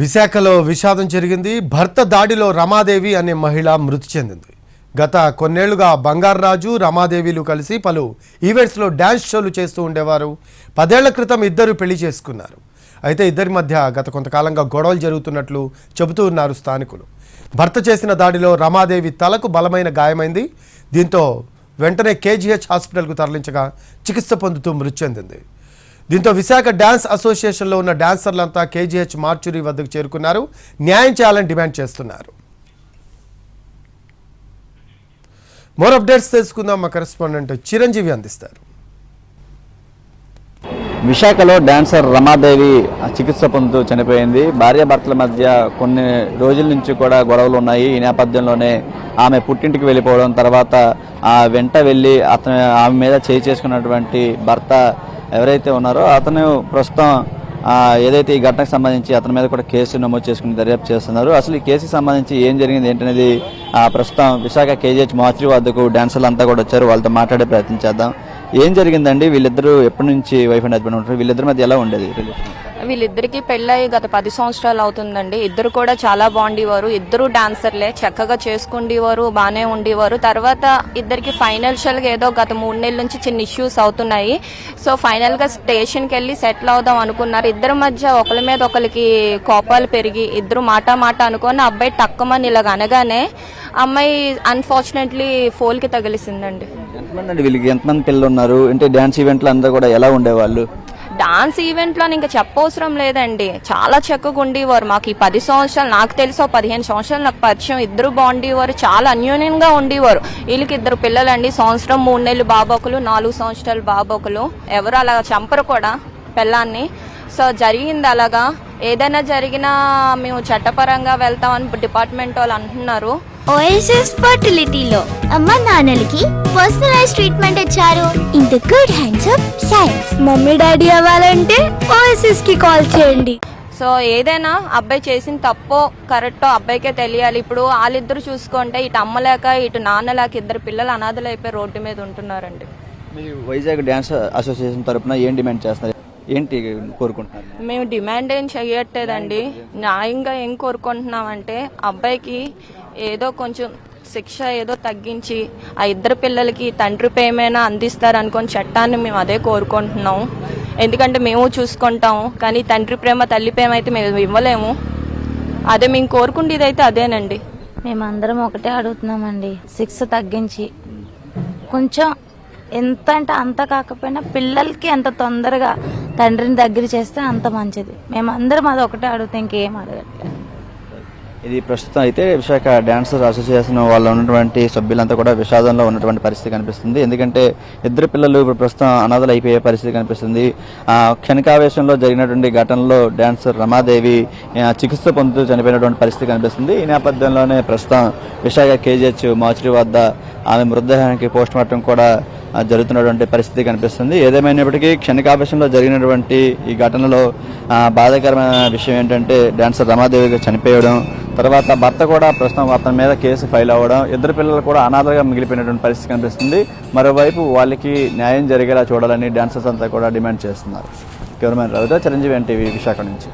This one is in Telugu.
విశాఖలో విషాదం జరిగింది. భర్త దాడిలో రమాదేవి అనే మహిళ మృతి చెందింది. గత కొన్నేళ్లుగా బంగారరాజు రమాదేవిలు కలిసి పలు ఈవెంట్స్లో డ్యాన్స్ షోలు చేస్తూ ఉండేవారు. 10 ఏళ్ల క్రితం ఇద్దరు పెళ్లి చేసుకున్నారు. అయితే ఇద్దరి మధ్య గత కొంతకాలంగా గొడవలు జరుగుతున్నట్లు చెబుతూ ఉన్నారు స్థానికులు. భర్త చేసిన దాడిలో రమాదేవి తలకు బలమైన గాయమైంది. దీంతో వెంటనే కేజీహెచ్ హాస్పిటల్కు తరలించగా చికిత్స పొందుతూ మృతి చెందింది. దీంతో విశాఖ డ్యాన్స్ అసోసియేషన్లో ఉన్న డాన్సర్లంతా కేజీహెచ్ మార్చురీ వద్దకు చేరుకున్నారు. న్యాయం చేయాలని డిమాండ్ చేస్తున్నారు. మోర్ అప్డేట్స్ తెలుసుకుందాం. మా కరెస్పాండెంట్ చిరంజీవి అందిస్తారు. విశాఖలో డాన్సర్ రమాదేవి చికిత్స పొందుతూ చనిపోయింది. భార్యాభర్తల మధ్య కొన్ని రోజుల నుంచి కూడా గొడవలు ఉన్నాయి. ఈ నేపథ్యంలోనే ఆమె పుట్టింటికి వెళ్ళిపోవడం, తర్వాత వెంట వెళ్ళి ఆమె మీద చేయి చేసుకున్నటువంటి భర్త ఎవరైతే ఉన్నారో అతను ప్రస్తుతం ఏదైతే ఈ ఘటనకు సంబంధించి అతని మీద కూడా కేసు నమోదు చేసుకుని దర్యాప్తు చేస్తున్నారు. అసలు ఈ కేసుకి సంబంధించి ఏం జరిగింది ఏంటనేది ప్రస్తుతం విశాఖ కేజీహెచ్ మార్చురీ వద్దకు డాన్సర్లు అంతా కూడా వచ్చారు. వాళ్ళతో మాట్లాడే ప్రయత్నం చేద్దాం. ఏం జరిగిందండి? వీళ్ళిద్దరూ ఎప్పటి నుంచి వైఫ్ అండ్ హస్బెండ్ ఉంటారు? వీళ్ళిద్దరి మధ్య ఎలా ఉండేది రిలేషన్? వీళ్ళిద్దరికి పెళ్ళయి గత 10 సంవత్సరాలు అవుతుందండి. ఇద్దరు కూడా చాలా బాగుండేవారు. ఇద్దరు డాన్సర్లే, చక్కగా చేసుకుండేవారు, బాగానే ఉండేవారు. తర్వాత ఇద్దరికి ఫైనాన్షియల్గా ఏదో గత 3 నెలల నుంచి చిన్న ఇష్యూస్ అవుతున్నాయి. సో ఫైనల్గా స్టేషన్కి వెళ్ళి సెటిల్ అవుదాం అనుకున్నారు. ఇద్దరి మధ్య ఒకరి మీద ఒకరికి కోపాలు పెరిగి ఇద్దరు మాట అనుకొని అబ్బాయి టక్కమని ఇలాగ అనగానే అమ్మాయి అన్ఫార్చునేట్లీ ఫోల్కి తగిలిసిందండి. ఎంతమంది వీళ్ళకి ఎంతమంది పిల్లలు ఉన్నారు? అంటే డాన్స్ ఈవెంట్లు అందరూ కూడా ఎలా ఉండేవాళ్ళు? డాన్స్ ఈవెంట్లో ఇంకా చెప్పవసరం లేదండి. చాలా చక్కగా ఉండేవారు. మాకు ఈ 10 సంవత్సరాలు, నాకు తెలిసి 15 సంవత్సరాలు నాకు పరిచయం. ఇద్దరు బాగుండేవారు, చాలా అన్యోన్యంగా ఉండేవారు. వీళ్ళకి 2 పిల్లలండి. సంవత్సరం 3 నెలలు బాబోకులు, 4 సంవత్సరాలు బాబోకులు. ఎవరు అలా చంపరు కూడా పిల్లాన్ని. సో జరిగింది అలాగా. ఏదైనా జరిగినా మేము చట్టపరంగా వెళ్తామని డిపార్ట్మెంట్ వాళ్ళు అంటున్నారు. ఓఎస్ఎస్ ఫర్టిలిటీలో అమ్మ నాన్నలకి పర్సనలైజ్ ట్రీట్మెంట్ ఇచ్చారు. In the good hands of science. Mummy daddy అవ్వాలంటే ఓఎస్ఎస్ కి కాల్ చేయండి. సో ఏదైనా అబ్బాయి చేసిన తప్పో కరెక్టో అబ్బాయికే తెలియాలి. ఇప్పుడు వాళ్ళిద్దరు చూసుకుంటే ఇటు అమ్మలేక ఇటు నాన్నలేక 2 పిల్లలు అనాథలు అయిపోయి రోడ్డు మీద ఉంటున్నారండి. మీరు వైజాగ్ డ్యాన్స్ అసోసియేషన్ తరఫున ఏం డిమాండ్ చేస్తున్నారు? ఏంటి కోరుకుంటున్నారు? మేము డిమాండ్ ఏం చేయట్లేదండి. న్యాయంగా ఏం కోరుకుంటున్నామంటే అబ్బాయికి ఏదో కొంచెం శిక్ష ఏదో తగ్గించి ఆ 2 పిల్లలకి తండ్రి ప్రేమైనా అందిస్తారనుకొని చట్టాన్ని మేము అదే కోరుకుంటున్నాం. ఎందుకంటే మేము చూసుకుంటాం, కానీ తండ్రి ప్రేమ తల్లి ప్రేమ అయితే మేము ఇవ్వలేము. అదే మేము కోరుకుంటేది అయితే అదేనండి. మేమందరం ఒకటే అడుగుతున్నామండి, శిక్ష తగ్గించి కొంచెం ఎంత అంటే అంత కాకపోయినా పిల్లలకి ఎంత తొందరగా తండ్రిని దగ్గర చేస్తే అంత మంచిది. మేమందరం అది ఒకటే అడుగుతాం, ఇంకేం అడగట్లేదు. ఇది ప్రస్తుతం అయితే విశాఖ డాన్సర్ అసోసియేషన్ వాళ్ళు ఉన్నటువంటి సభ్యులంతా కూడా విషాదంలో ఉన్నటువంటి పరిస్థితి కనిపిస్తుంది. ఎందుకంటే 2 పిల్లలు ఇప్పుడు ప్రస్తుతం అనాథలు అయిపోయే పరిస్థితి కనిపిస్తుంది. క్షణికావేశంలో జరిగినటువంటి ఘటనలో డాన్సర్ రమాదేవి చికిత్స పొందుతూ చనిపోయినటువంటి పరిస్థితి కనిపిస్తుంది. ఈ నేపథ్యంలోనే ప్రస్తుతం విశాఖ కేజీహెచ్ మార్చురీ వద్ద ఆమె మృతదేహానికి పోస్ట్ మార్టం కూడా జరుగుతున్నటువంటి పరిస్థితి కనిపిస్తుంది. ఏదేమైనప్పటికీ క్షణికావేశంలో జరిగినటువంటి ఈ ఘటనలో బాధాకరమైన విషయం ఏంటంటే డాన్సర్ రమాదేవి చనిపోయడం, తర్వాత భర్త కూడా ప్రస్తుతం అతని మీద కేసు ఫైల్ అవ్వడం, 2 పిల్లలు కూడా అనాథలుగా మిగిలిపోయినటువంటి పరిస్థితి కనిపిస్తుంది. మరోవైపు వాళ్ళకి న్యాయం జరిగేలా చూడాలని డాన్సర్స్ అంతా కూడా డిమాండ్ చేస్తున్నారు. కెమెరామెన్ రవితో చిరంజీవి NTV విశాఖ నుంచి.